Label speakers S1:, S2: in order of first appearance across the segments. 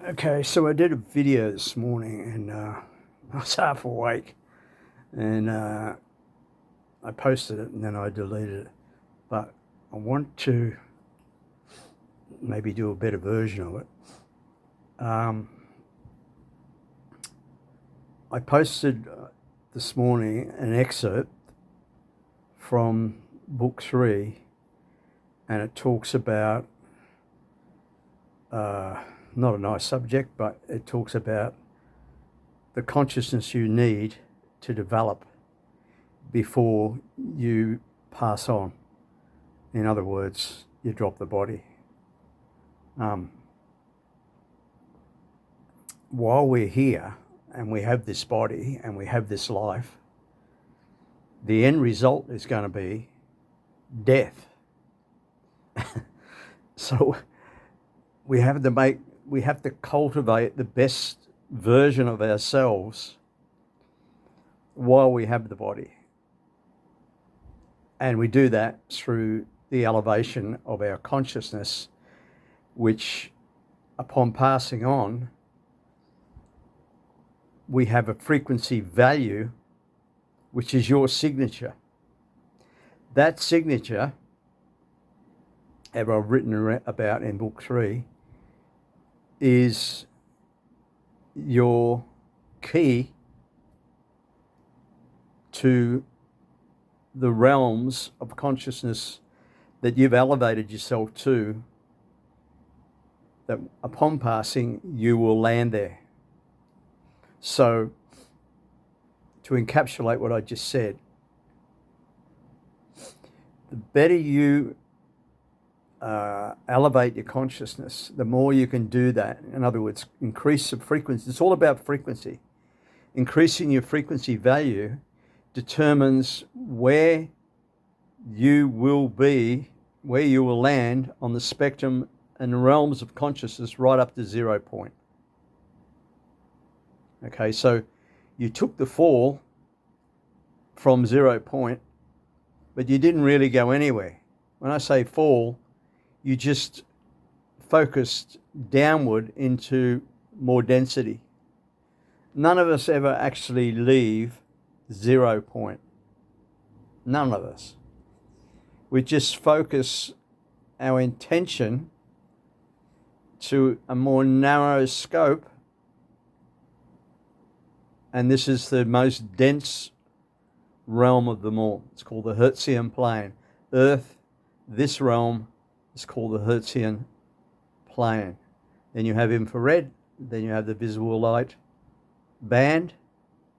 S1: Okay, so I did a video this morning and I was half awake and I posted it and then I deleted it. But I want to maybe do a better version of it. I posted this morning an excerpt from book 3, and it talks about not a nice subject, but it talks about the consciousness you need to develop before you pass on. In other words, you drop the body. While we're here and we have this body and we have this life, the end result is going to be death. So we have to cultivate the best version of ourselves while we have the body. And we do that through the elevation of our consciousness, which upon passing on, we have a frequency value, which is your signature. That signature, as I've written about in book 3, is your key to the realms of consciousness that you've elevated yourself to, that upon passing you will land there. So, to encapsulate what I just said, the better you elevate your consciousness, the more you can do that. In other words, increase the frequency. It's all about frequency. Increasing your frequency value determines where you will be, where you will land on the spectrum and realms of consciousness right up to 0 point. Okay, so you took the fall from 0 point, but you didn't really go anywhere. When I say fall, you just focused downward into more density. None of us ever actually leave 0 point. None of us. We just focus our intention to a more narrow scope, and this is the most dense realm of them all. It's called the Hertzian plane. Earth, this realm, is called the Hertzian plane. Then you have infrared, then you have the visible light band,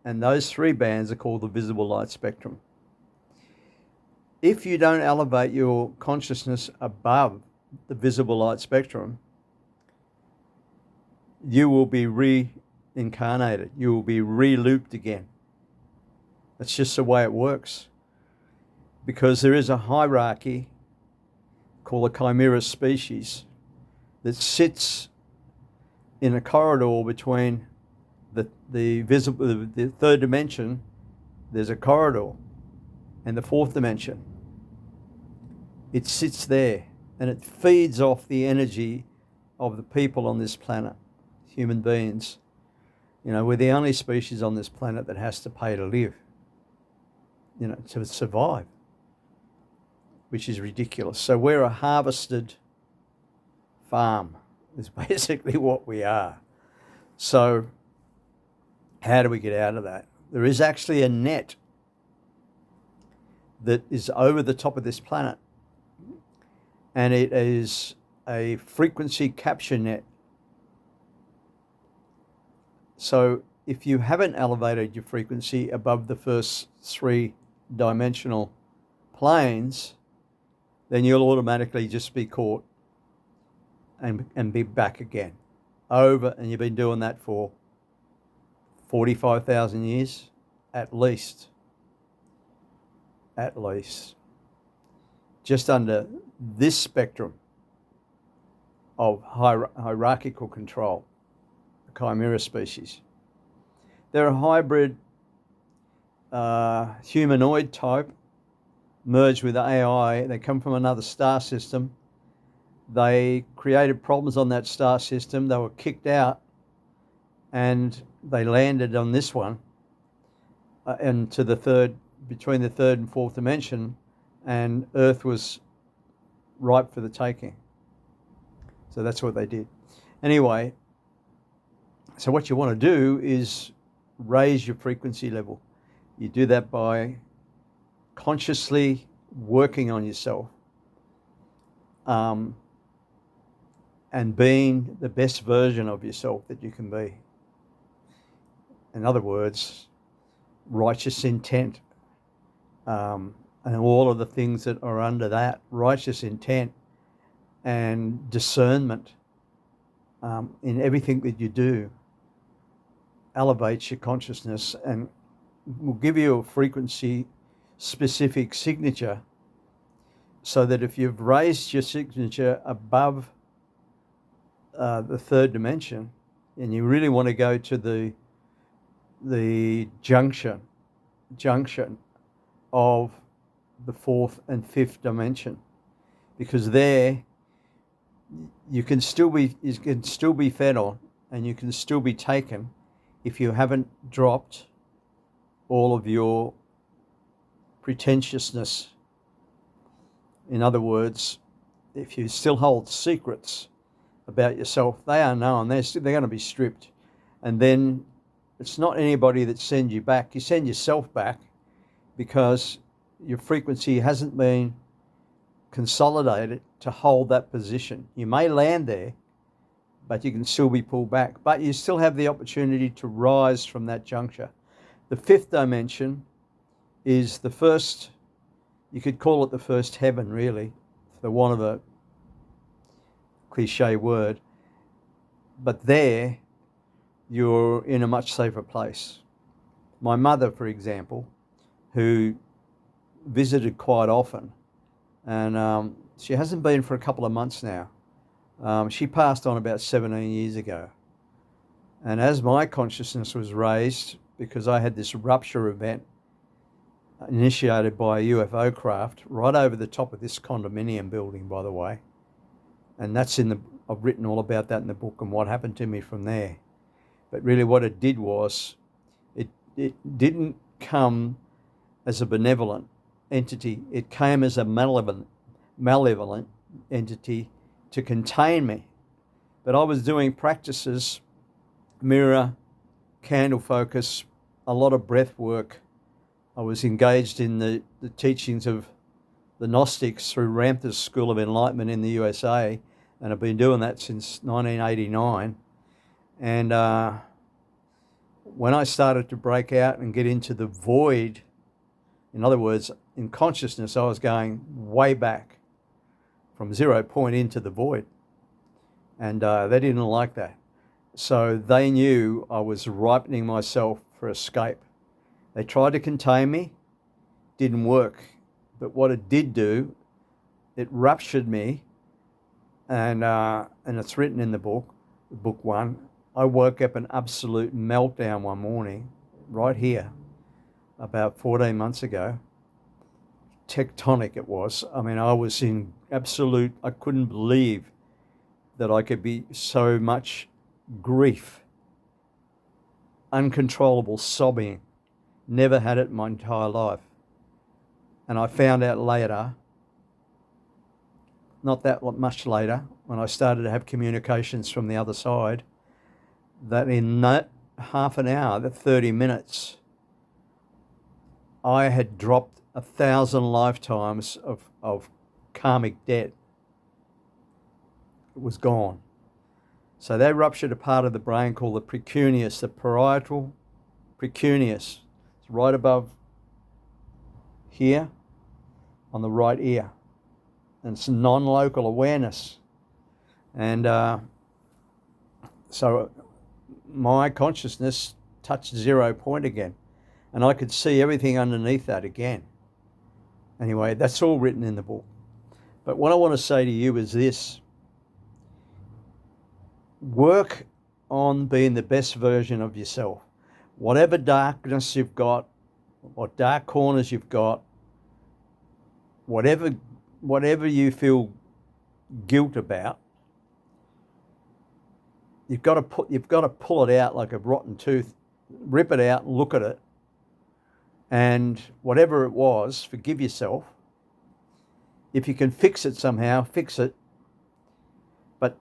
S1: and those 3 bands are called the visible light spectrum. If you don't elevate your consciousness above the visible light spectrum, you will be reincarnated. You will be re-looped again. That's just the way it works. Because there is a hierarchy called the Chimera species that sits in a corridor between the third dimension. There's a corridor, and the 4th dimension. It sits there and it feeds off the energy of the people on this planet, human beings. You know, we're the only species on this planet that has to pay to live, you know, to survive, which is ridiculous. So we're a harvested farm, is basically what we are. So how do we get out of that? There is actually a net that is over the top of this planet, and it is a frequency capture net. So if you haven't elevated your frequency above the first 3-dimensional planes, then you'll automatically just be caught and be back again. Over, and you've been doing that for 45,000 years, at least. At least. Just under this spectrum of hierarchical control, the Chimera species. They're a hybrid humanoid type merged with AI. They come from another star system, They created problems on that star system. They were kicked out, and they landed on this one, and to between the third and fourth dimension, and Earth was ripe for the taking. So that's what they did. Anyway, so what you want to do is raise your frequency level. You do that by consciously working on yourself, and being the best version of yourself that you can be. In other words, righteous intent, and all of the things that are under that, righteous intent and discernment in everything that you do elevates your consciousness and will give you a frequency specific signature, so that if you've raised your signature above the third dimension and you really want to go to the junction of the fourth and fifth dimension, because there you can still be fed on and you can still be taken if you haven't dropped all of your pretentiousness. In other words, if you still hold secrets about yourself, they are known. They're going to be stripped. And then it's not anybody that sends you back. You send yourself back because your frequency hasn't been consolidated to hold that position. You may land there, but you can still be pulled back. But you still have the opportunity to rise from that juncture. The fifth dimension is the first, you could call it the first heaven, really, for want of a cliche word. But there, you're in a much safer place. My mother, for example, who visited quite often, and she hasn't been for a couple of months now. She passed on about 17 years ago. And as my consciousness was raised, because I had this rupture event initiated by a UFO craft right over the top of this condominium building, by the way. And that's I've written all about that in the book and what happened to me from there. But really what it did was, it didn't come as a benevolent entity. It came as a malevolent entity to contain me. But I was doing practices, mirror, candle focus, a lot of breath work. I was engaged in the teachings of the Gnostics through Ramtha's School of Enlightenment in the USA, and I've been doing that since 1989. And when I started to break out and get into the void, in other words, in consciousness, I was going way back from 0 point into the void. And they didn't like that. So they knew I was ripening myself for escape. They tried to contain me, didn't work. But what it did do, it ruptured me, and it's written in the book 1. I woke up an absolute meltdown one morning, right here, about 14 months ago. Tectonic it was. I mean, I was in absolute, I couldn't believe that I could be so much grief, uncontrollable sobbing. Never had it in my entire life. And I found out later, not that much later, when I started to have communications from the other side, that in that half an hour, the 30 minutes, I had dropped 1,000 lifetimes of karmic debt. It was gone. So they ruptured a part of the brain called the precuneus, the parietal precuneus. It's right above here on the right ear. And it's non-local awareness. And so my consciousness touched 0 point again. And I could see everything underneath that again. Anyway, that's all written in the book. But what I want to say to you is this. Work on being the best version of yourself. Whatever darkness you've got, what dark corners you've got, whatever you feel guilt about, you've got to pull it out like a rotten tooth, rip it out, look at it, and whatever it was, forgive yourself. If you can fix it somehow, fix it. But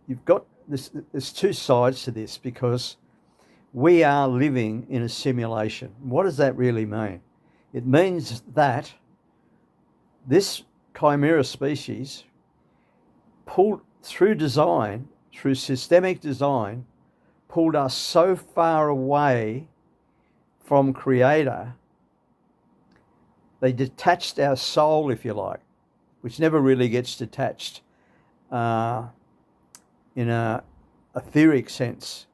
S1: you've got this. There's two sides to this, because we are living in a simulation. What does that really mean? It means that this chimera species pulled through design, through systemic design, pulled us so far away from Creator. They detached our soul, if you like, which never really gets detached in a etheric sense.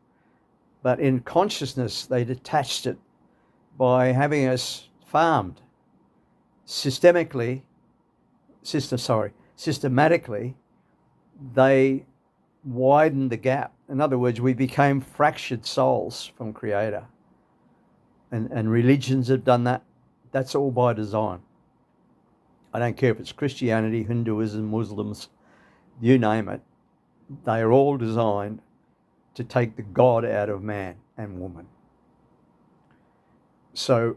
S1: But in consciousness, they detached it by having us farmed. Systematically, they widened the gap. In other words, we became fractured souls from Creator. And religions have done that. That's all by design. I don't care if it's Christianity, Hinduism, Muslims, you name it. They are all designed to take the God out of man and woman. So,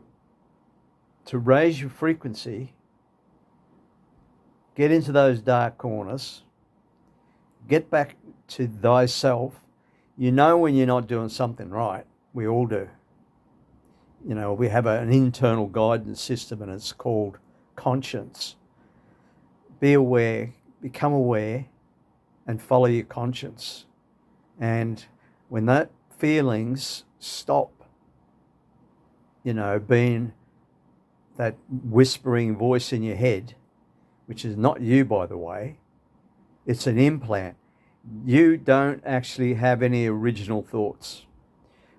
S1: to raise your frequency, get into those dark corners, get back to thyself. You know when you're not doing something right. We all do. You know, we have an internal guidance system, and it's called conscience. Be aware, become aware, and follow your conscience. And when that feelings stop, you know, being that whispering voice in your head, which is not you, by the way, it's an implant. You don't actually have any original thoughts.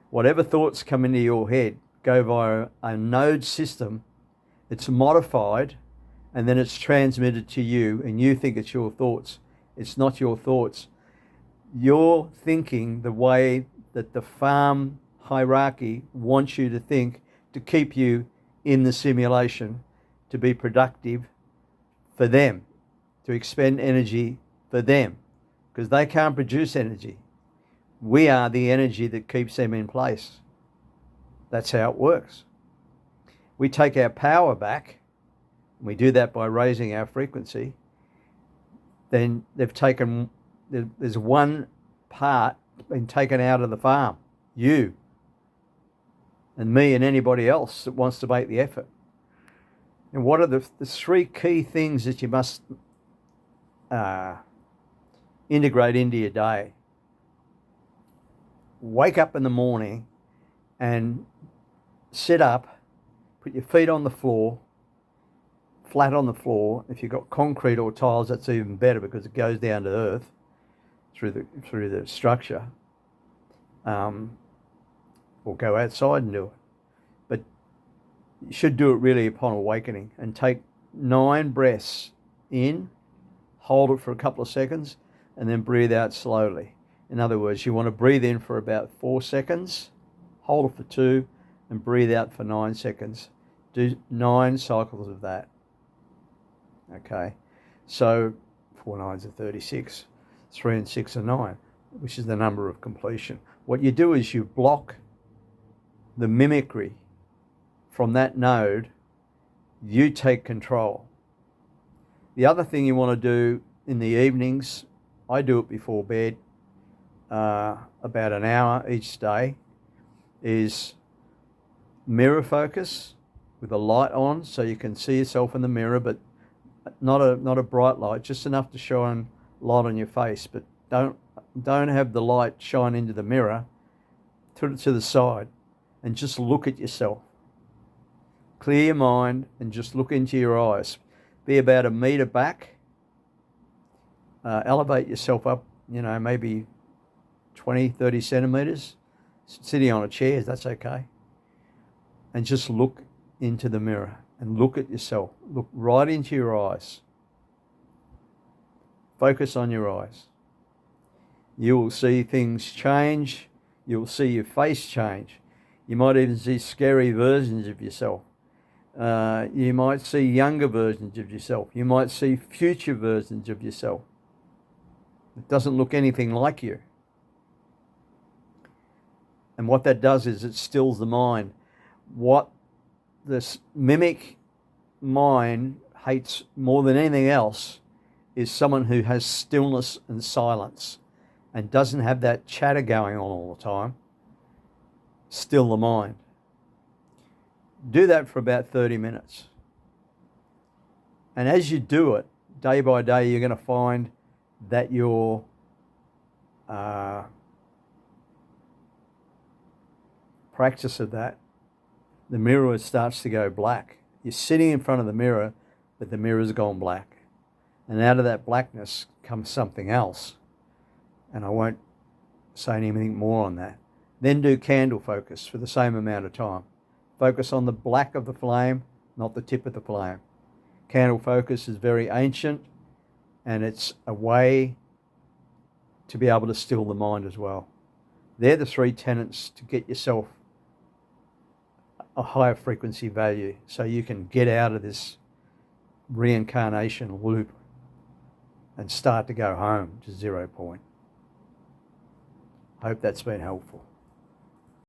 S1: Whatever thoughts come into your head go via a node system. It's modified, and then it's transmitted to you, and you think it's your thoughts. It's not your thoughts. You're thinking the way that the farm hierarchy wants you to think, to keep you in the simulation, to be productive for them, to expend energy for them, because they can't produce energy. We are the energy that keeps them in place. That's how it works. We take our power back, and we do that by raising our frequency. Then there's one part been taken out of the farm, you and me and anybody else that wants to make the effort. And what are the three key things that you must integrate into your day? Wake up in the morning and sit up, put your feet on the floor, flat on the floor. If you've got concrete or tiles, that's even better, because it goes down to earth through the structure. Or go outside and do it. But you should do it really upon awakening, and take 9 breaths in, hold it for a couple of seconds, and then breathe out slowly. In other words, you want to breathe in for about 4 seconds, hold it for 2, and breathe out for 9 seconds. Do 9 cycles of that. Okay, so 4 9s are 36, 3 and 6 are 9, which is the number of completion. What you do is you block the mimicry from that node. You take control. The other thing you want to do in the evenings, I do it before bed, about an hour each day, is mirror focus with a light on, so you can see yourself in the mirror, but not a bright light, just enough to shine light on your face. But don't have the light shine into the mirror. Put it to the side and just look at yourself. Clear your mind and just look into your eyes. Be about 1 meter back. Elevate yourself up, maybe 20, 30 centimeters. Sitting on a chair, that's okay. And just look into the mirror and look at yourself. Look right into your eyes. Focus on your eyes. You will see things change. You'll see your face change. You might even see scary versions of yourself. You might see younger versions of yourself. You might see future versions of yourself. It doesn't look anything like you. And what that does is it stills the mind. What this mimic mind hates more than anything else is someone who has stillness and silence and doesn't have that chatter going on all the time. Still the mind. Do that for about 30 minutes. And as you do it, day by day, you're going to find that your practice of that, the mirror starts to go black. You're sitting in front of the mirror, but the mirror's gone black. And out of that blackness comes something else. And I won't say anything more on that. Then do candle focus for the same amount of time. Focus on the black of the flame, not the tip of the flame. Candle focus is very ancient, and it's a way to be able to still the mind as well. They're the three tenets to get yourself a higher frequency value so you can get out of this reincarnation loop and start to go home to 0 point. Hope that's been helpful.